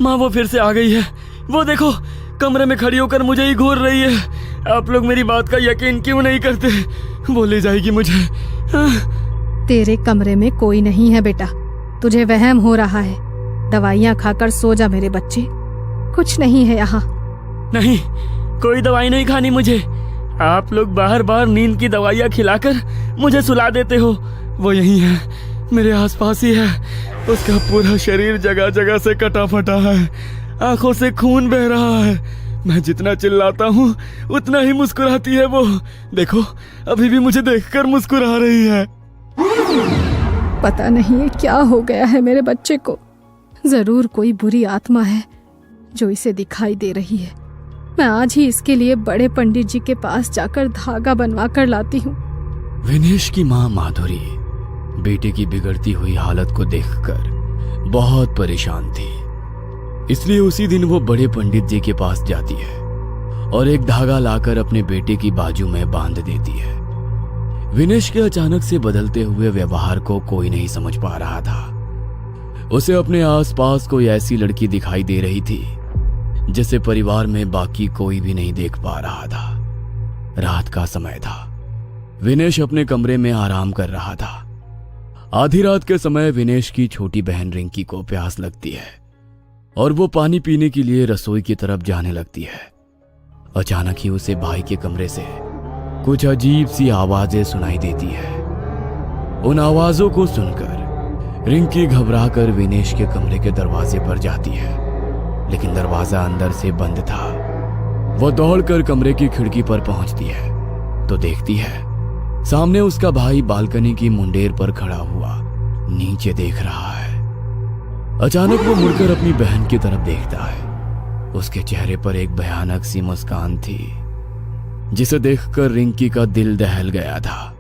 माँ वो फिर से आ गई है। वो देखो, कमरे में खड़ी होकर मुझे ही घूर रही है। आप लोग मेरी बात का यकीन क्यों नहीं करते? वो ले जाएगी मुझे। तेरे कमरे में कोई नहीं है बेटा, तुझे वहम हो रहा है। दवाइयाँ खाकर सो जा मेरे बच्चे, कुछ नहीं है यहाँ। नहीं, कोई दवाई नहीं खानी मुझे। आप लोग बार बार नींद की दवाइयाँ खिलाकर मुझे सुला देते हो। वो यही है, मेरे आसपास ही है। उसका पूरा शरीर जगह जगह से कटा फटा है, आंखों से खून बह रहा है। मैं जितना चिल्लाता हूँ उतना ही मुस्कुराती है वो। देखो, अभी भी मुझे देखकर मुस्कुरा रही है। पता नहीं है क्या हो गया है मेरे बच्चे को। जरूर कोई बुरी आत्मा है जो इसे दिखाई दे रही है। मैं आज ही इसके लिए बड़े पंडित जी के पास जाकर धागा बनवा कर लाती हूँ। विनेश की माँ माधुरी बेटे की बिगड़ती हुई हालत को देखकर बहुत परेशान थी। इसलिए उसी दिन वो बड़े पंडित जी के पास जाती है और एक धागा लाकर अपने बेटे की बाजू में बांध देती है। विनेश के अचानक से बदलते हुए व्यवहार को कोई नहीं समझ पा रहा था। उसे अपने आसपास कोई ऐसी लड़की दिखाई दे रही थी जिसे परिवार में बाकी कोई भी नहीं देख पा रहा था। रात का समय था। विनेश अपने कमरे में आराम कर रहा था। आधी रात के समय विनेश की छोटी बहन रिंकी को प्यास लगती है और वो पानी पीने के लिए रसोई की तरफ जाने लगती है। अचानक ही उसे भाई के कमरे से कुछ अजीब सी आवाजें सुनाई देती है। उन आवाजों को सुनकर रिंकी घबराकर विनेश के कमरे के दरवाजे पर जाती है, लेकिन दरवाजा अंदर से बंद था। वो दौड़कर कमरे की खिड़की पर पहुंचती है तो देखती है सामने उसका भाई बालकनी की मुंडेर पर खड़ा हुआ नीचे देख रहा है। अचानक वो मुड़कर अपनी बहन की तरफ देखता है। उसके चेहरे पर एक भयानक सी मुस्कान थी जिसे देखकर रिंकी का दिल दहल गया था।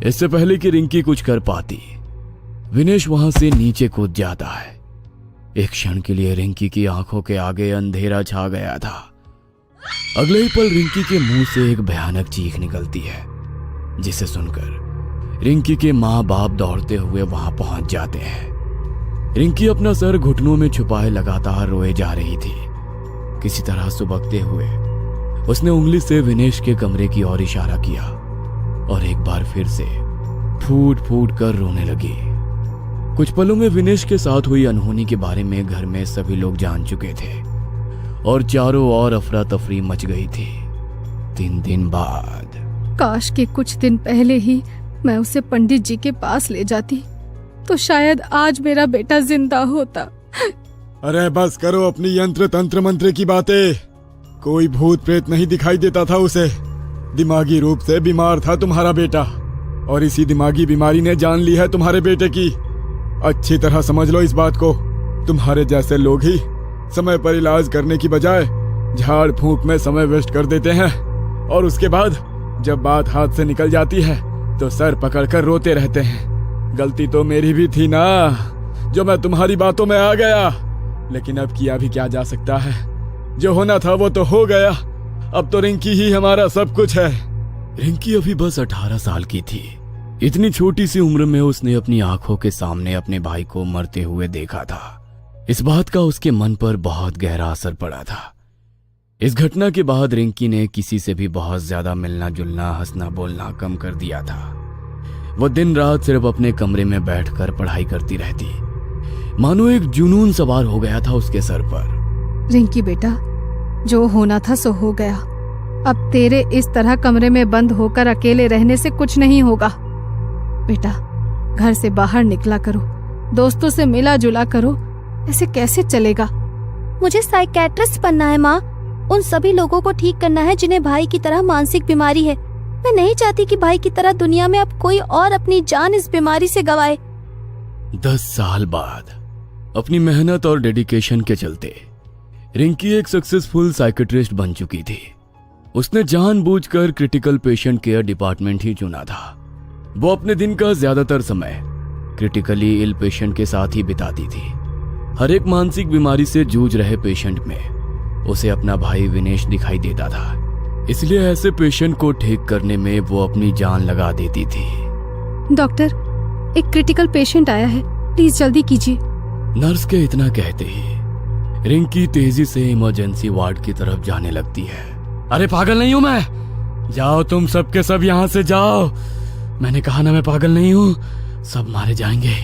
इससे पहले कि रिंकी कुछ कर पाती, विनेश वहां से नीचे कूद जाता है। एक क्षण के लिए रिंकी की आंखों के आगे अंधेरा छा गया था। अगले ही पल रिंकी के मुंह से एक भयानक चीख निकलती है जिसे सुनकर रिंकी के माँ बाप दौड़ते हुए वहां पहुंच जाते हैं। रिंकी अपना सर घुटनों में छुपाए लगातार रोए जा रही थी। किसी तरह सुबकते हुए उसने उंगली से विनेश के कमरे की ओर इशारा किया और एक बार फिर से फूट फूट कर रोने लगी। कुछ पलों में विनेश के साथ हुई अनहोनी के बारे में घर में सभी लोग जान चुके थे और चारों ओर अफरा तफरी मच गई थी। 3 दिन बाद काश के कुछ दिन पहले ही मैं उसे पंडित जी के पास ले जाती तो शायद आज मेरा बेटा जिंदा होता। अरे बस करो अपनी यंत्र तंत्र मंत्र की बातें। कोई भूत प्रेत नहीं दिखाई देता था उसे। दिमागी रूप से बीमार था तुम्हारा बेटा और इसी दिमागी बीमारी ने जान ली है तुम्हारे बेटे की। अच्छी तरह समझ लो इस बात को। तुम्हारे जैसे लोग ही समय पर इलाज करने की बजाय झाड़ फूंक में समय वेस्ट कर देते हैं और उसके बाद जब बात हाथ से निकल जाती है तो सर पकड़कर रोते रहते हैं। गलती तो मेरी भी थी ना जो मैं तुम्हारी बातों में आ गया, लेकिन अब किया भी क्या जा सकता है। जो होना था वो तो हो गया। अब तो रिंकी ही हमारा सब कुछ है। रिंकी अभी बस 18 साल की थी। इतनी छोटी सी उम्र में उसने अपनी आंखों के सामने अपने भाई को मरते हुए देखा था। इस बात का उसके मन पर बहुत गहरा असर पड़ा था। इस घटना के बाद रिंकी ने किसी से भी बहुत ज्यादा मिलना जुलना, हंसना बोलना कम कर दिया था। वो दिन रात सिर्फ अपने कमरे में बैठकर पढ़ाई करती रहती, मानो एक जुनून सवार हो गया था उसके सर पर। रिंकी बेटा, जो होना था सो हो गया। अब तेरे इस तरह कमरे में बंद होकर अकेले रहने से कुछ नहीं होगा। बेटा, घर से बाहर निकला करो, दोस्तों से मिला जुला करो। ऐसे कैसे चलेगा? मुझे साइकियाट्रिस्ट बनना है माँ। उन सभी लोगों को ठीक करना है जिन्हें भाई की तरह मानसिक बीमारी है। मैं नहीं चाहती कि भाई की तरह दुनिया में अब कोई और अपनी जान इस बीमारी से गंवाए। 10 साल बाद अपनी मेहनत और डेडिकेशन के चलते रिंकी एक सक्सेसफुल साइकियाट्रिस्ट बन चुकी थी। उसने जानबूझकर क्रिटिकल पेशेंट केयर डिपार्टमेंट ही चुना था। वो अपने दिन का ज्यादातर समय क्रिटिकली इल पेशेंट के साथ ही बिताती थी। हर एक मानसिक बीमारी से जूझ रहे पेशेंट में उसे अपना भाई विनेश दिखाई देता था, इसलिए ऐसे पेशेंट को ठीक करने में वो अपनी जान लगा देती थी। डॉक्टर, एक क्रिटिकल पेशेंट आया है, प्लीज जल्दी कीजिए। नर्स के इतना कहते ही रिंकी तेजी से इमरजेंसी वार्ड की तरफ जाने लगती है। अरे पागल नहीं हूं मैं, जाओ तुम सब के सब यहाँ से जाओ। मैंने कहा ना मैं पागल नहीं हूँ। सब मारे जाएंगे,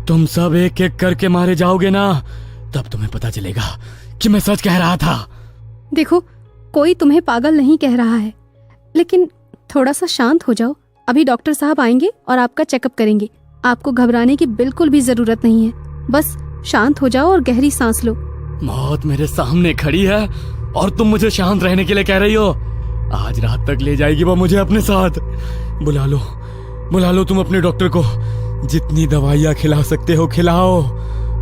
तुम सब एक एक करके मारे जाओगे ना, तब तुम्हें पता चलेगा कि मैं सच कह रहा था। देखो, कोई तुम्हें पागल नहीं कह रहा है, लेकिन थोड़ा सा शांत हो जाओ। अभी डॉक्टर साहब आएंगे और आपका चेकअप करेंगे। आपको घबराने की बिल्कुल भी जरूरत नहीं है, बस शांत हो जाओ और गहरी सांस लो। मौत मेरे सामने खड़ी है और तुम मुझे शांत रहने के लिए कह रही हो। आज रात तक ले जाएगी वो मुझे अपने साथ। बुला लो तुम अपने डॉक्टर को। जितनी दवाइयाँ खिला सकते हो खिलाओ,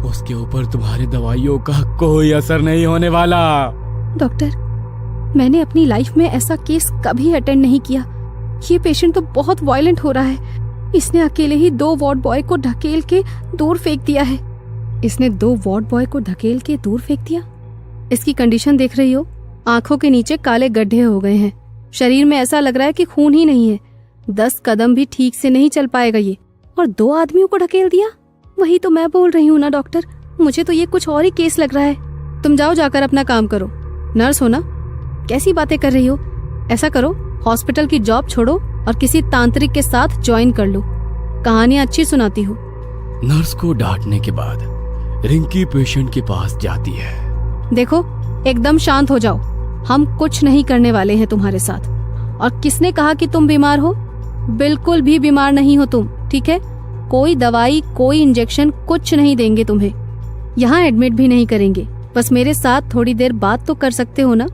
उसके ऊपर तुम्हारी दवाइयों का कोई असर नहीं होने वाला। डॉक्टर, मैंने अपनी लाइफ में ऐसा केस कभी अटेंड नहीं किया। ये पेशेंट तो बहुत वायलेंट हो रहा है। इसने अकेले ही 2 वार्ड बॉय को ढकेल के दूर फेंक दिया है। इसने 2 वार्ड बॉय को ढकेल के दूर फेंक दिया। इसकी कंडीशन देख रही हो, आंखों के नीचे काले गड्ढे हो गए हैं। शरीर में ऐसा लग रहा है कि खून ही नहीं है। 10 कदम भी ठीक से नहीं चल पाएगा ये, और 2 आदमियों को ढकेल दिया। वही तो मैं बोल रही हूँ ना डॉक्टर, मुझे तो ये कुछ और ही केस लग रहा है। तुम जाओ, जाकर अपना काम करो। नर्स हो ना, कैसी बातें कर रही हो। ऐसा करो, हॉस्पिटल की जॉब छोड़ो और किसी तांत्रिक के साथ ज्वाइन कर लो। कहानियां अच्छी सुनाती हो। नर्स को डांटने के बाद रिंकी पेशेंट के पास जाती है। देखो, एकदम शांत हो जाओ। हम कुछ नहीं करने वाले हैं तुम्हारे साथ। और किसने कहा कि तुम बीमार हो? बिल्कुल भी बीमार नहीं हो तुम, ठीक है? कोई दवाई, कोई इंजेक्शन, कुछ नहीं देंगे तुम्हें। यहाँ एडमिट भी नहीं करेंगे। बस मेरे साथ थोड़ी देर बात तो कर सकते हो ना।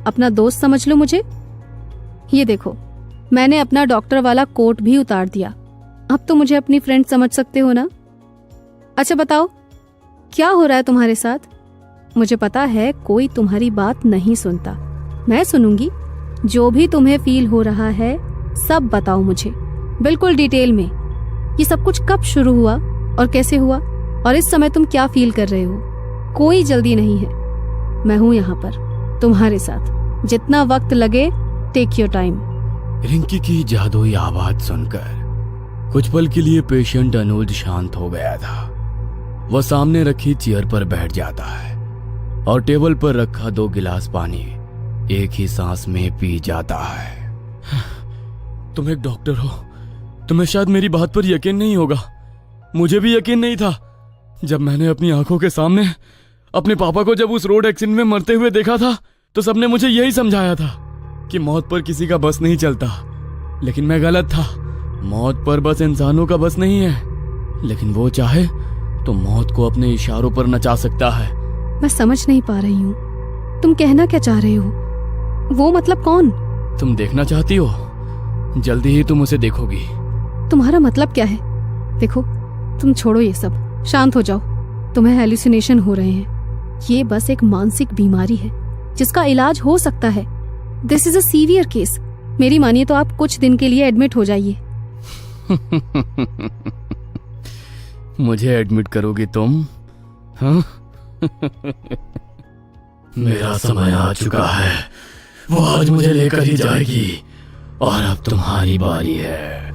अपना दोस्त समझ लो मुझे। ये देखो, मैंने अपना डॉक्टर वाला कोट भी उतार दिया। अब तो मुझे अपनी फ्रेंड समझ सकते हो ना। अच्छा बताओ, क्या हो रहा है तुम्हारे साथ? मुझे पता है कोई तुम्हारी बात नहीं सुनता। मैं सुनूंगी। जो भी तुम्हें फील हो रहा है सब बताओ मुझे, बिल्कुल डिटेल में। ये सब कुछ कब शुरू हुआ और कैसे हुआ, और इस समय तुम क्या फील कर रहे हो? कोई जल्दी नहीं है, मैं हूं यहाँ पर तुम्हारे साथ। जितना वक्त लगे, टेक योर टाइम। रिंकी की जादुई आवाज सुनकर कुछ पल के लिए पेशेंट अनुज शांत हो गया था। वह सामने रखी चेयर पर बैठ जाता है और टेबल पर रखा 2 गिलास पानी एक ही सांस में पी जाता है। तुम एक डॉक्टर हो, तुम्हें शायद मेरी बात पर यकीन नहीं होगा। मुझे भी यकीन नहीं था जब मैंने अपनी आंखों के सामने अपने पापा को जब उस रोड एक्सीडेंट में मरते हुए देखा था, तो सबने मुझे यही समझाया था कि मौत पर किसी का बस नहीं चलता। लेकिन मैं गलत था। मौत पर बस इंसानों का बस नहीं है, लेकिन वो चाहे तो मौत को अपने इशारों पर नचा सकता है। मैं समझ नहीं पा रही हूँ, तुम कहना क्या चाह रहे हो? वो मतलब कौन? तुम देखना चाहती हो? जल्दी ही तुम उसे देखोगी। तुम्हारा मतलब क्या है? देखो, तुम छोड़ो ये सब, शांत हो जाओ। तुम्हें हेलुसिनेशन हो रहे हैं। ये बस एक मानसिक बीमारी है जिसका इलाज हो सकता है। This is a severe case. मेरी मानिए तो आप कुछ दिन के लिए एडमिट हो जाइए। मुझे एडमिट करोगी तुम? हाँ? मेरा समय आ चुका है। वो आज मुझे लेकर ही जाएगी और अब तुम्हारी बारी है।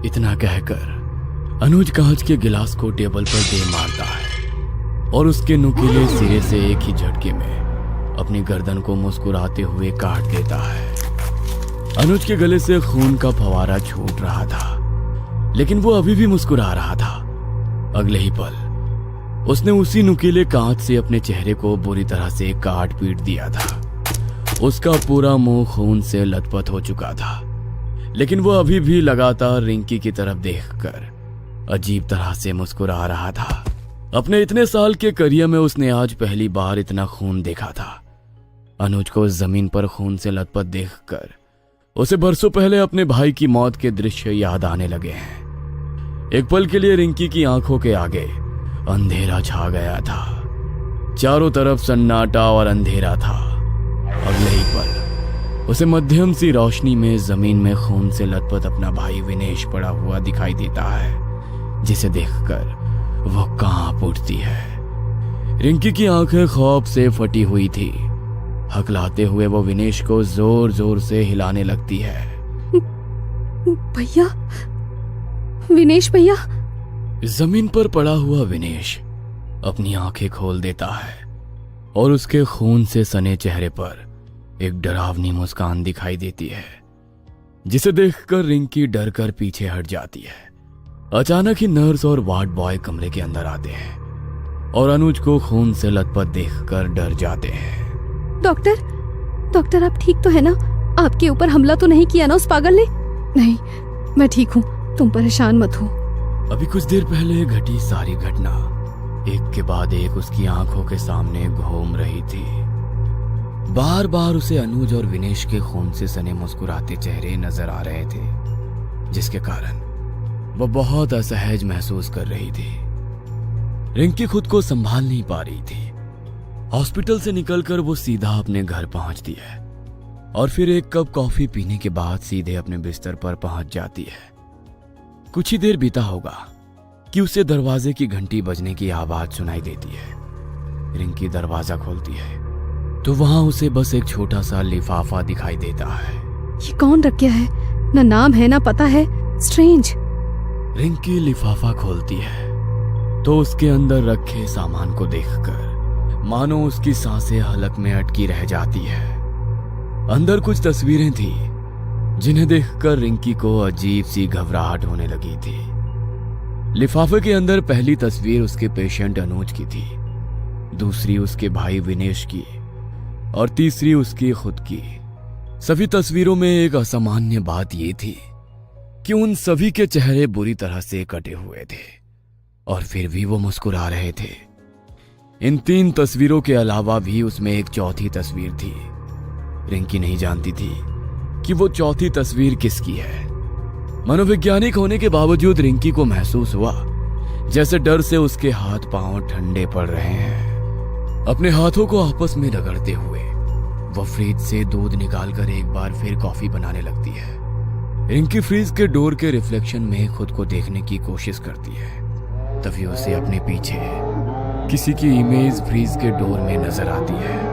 इतना कहकर अनुज कांच के गिलास को टेबल पर दे मारता है और उसके नुकीले सिरे से एक ही झटके में अपनी गर्दन को मुस्कुराते हुए काट देता है। अनुज के गले से खून का फवारा छूट रहा था, लेकिन वो अभी भी मुस्कुरा रहा था। अगले ही पल उसने उसी नुकीले कांच से अपने चेहरे को बुरी तरह से काट पीट दिया था। उसका पूरा मुंह खून से लथपथ हो चुका था, लेकिन वो अभी भी लगातार रिंकी की तरफ देखकर अजीब तरह से मुस्कुरा रहा था। अपने इतने साल के करियर में उसने आज पहली बार इतना खून देखा था। अनुज को जमीन पर खून से लथपथ देखकर उसे बरसों पहले अपने भाई की मौत के दृश्य याद आने लगे हैं। एक पल के लिए रिंकी की आंखों के आगे अंधेरा छा गया था। चारों तरफ सन्नाटा और अंधेरा था। अगले ही पल उसे मध्यम सी रोशनी में जमीन में खून से लथपथ अपना भाई विनेश पड़ा हुआ दिखाई देता है, जिसे देखकर वो कांप उठती है। रिंकी की आंखें खौफ से फटी हुई थी। हकलाते हुए वो विनेश को जोर जोर से हिलाने लगती है। भैया, विनेश भैया। जमीन पर पड़ा हुआ विनेश अपनी आंखें खोल देता है और उसके खून से सने चेहरे पर एक डरावनी मुस्कान दिखाई देती है, जिसे देखकर रिंकी डर कर पीछे हट जाती है। अचानक ही नर्स और वार्ड बॉय कमरे के अंदर आते हैं और अनुज को खून से लथपथ देखकर डर जाते हैं। डॉक्टर आप ठीक तो है ना? आपके ऊपर हमला तो नहीं किया ना उस पागल ने? नहीं, मैं ठीक हूँ, तुम परेशान मत हो। अभी कुछ देर पहले घटी सारी घटना एक के बाद एक उसकी आंखों के सामने घूम रही थी। बार बार उसे अनुज और विनेश के खून से सने मुस्कुराते चेहरे नजर आ रहे थे, जिसके कारण वह बहुत असहज महसूस कर रही थी। रिंकी खुद को संभाल नहीं पा रही थी। हॉस्पिटल से निकलकर वो सीधा अपने घर पहुंचती है और फिर एक कप कॉफी पीने के बाद सीधे अपने बिस्तर पर पहुंच जाती है। कुछ ही देर बीता होगा कि उसे दरवाजे की घंटी बजने की आवाज सुनाई देती है। रिंकी दरवाजा खोलती है तो वहां उसे बस एक छोटा सा लिफाफा दिखाई देता है। ये कौन रख गया है? ना नाम है ना पता है, स्ट्रेंज। रिंकी लिफाफा खोलती है तो उसके अंदर रखे सामान को देखकर मानो उसकी सांसें हलक में अटकी रह जाती है। अंदर कुछ तस्वीरें थी जिन्हें देखकर रिंकी को अजीब सी घबराहट होने लगी थी। लिफाफे के अंदर पहली तस्वीर उसके पेशेंट अनुज की थी, दूसरी उसके भाई विनेश की और तीसरी उसकी खुद की। सभी तस्वीरों में एक असामान्य बात यह थी कि उन सभी के चेहरे बुरी तरह से कटे हुए थे और फिर भी वो मुस्कुरा रहे थे। इन 3 तस्वीरों के अलावा भी उसमें एक चौथी तस्वीर थी। रिंकी नहीं जानती थी कि वो चौथी तस्वीर किसकी है। मनोवैज्ञानिक होने के बावजूद रिंकी को महसूस हुआ जैसे डर से उसके हाथ पांव ठंडे पड़ रहे हैं। अपने हाथों को आपस में रगड़ते हुए वह फ्रिज से दूध निकालकर एक बार फिर कॉफी बनाने लगती है। रिंकी फ्रिज के डोर के रिफ्लेक्शन में खुद को देखने की कोशिश करती है, तभी उसे अपने पीछे किसी की इमेज फ्रिज के डोर में नजर आती है।